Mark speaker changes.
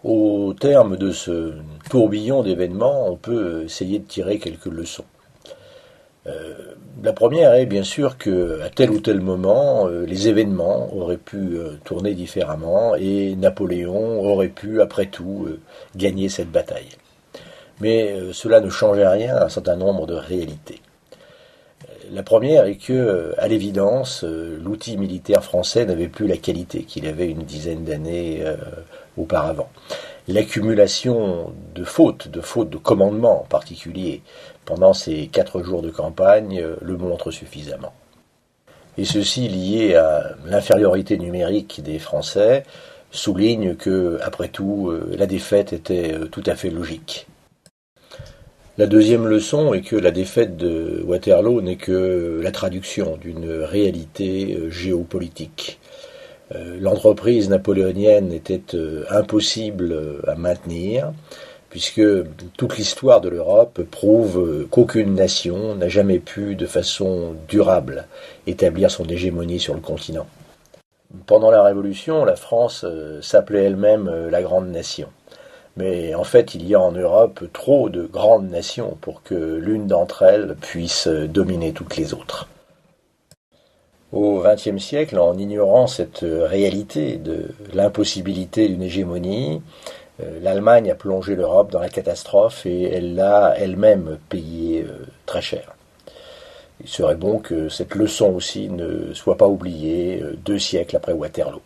Speaker 1: Au terme de ce tourbillon d'événements, on peut essayer de tirer quelques leçons. La première est bien sûr qu'à tel ou tel moment, les événements auraient pu tourner différemment et Napoléon aurait pu, après tout, gagner cette bataille. Mais cela ne changeait rien à un certain nombre de réalités. La première est que, à l'évidence, l'outil militaire français n'avait plus la qualité qu'il avait une dizaine d'années auparavant. L'accumulation de fautes de commandement en particulier, pendant ces 4 jours de campagne, le montre suffisamment. Et ceci, lié à l'infériorité numérique des Français, souligne que, après tout, la défaite était tout à fait logique. La deuxième leçon est que la défaite de Waterloo n'est que la traduction d'une réalité géopolitique. L'entreprise napoléonienne était impossible à maintenir, puisque toute l'histoire de l'Europe prouve qu'aucune nation n'a jamais pu, de façon durable, établir son hégémonie sur le continent. Pendant la Révolution, la France s'appelait elle-même la Grande Nation. Mais en fait, il y a en Europe trop de grandes nations pour que l'une d'entre elles puisse dominer toutes les autres. Au XXe siècle, en ignorant cette réalité de l'impossibilité d'une hégémonie, l'Allemagne a plongé l'Europe dans la catastrophe et elle l'a elle-même payé très cher. Il serait bon que cette leçon aussi ne soit pas oubliée 2 siècles après Waterloo.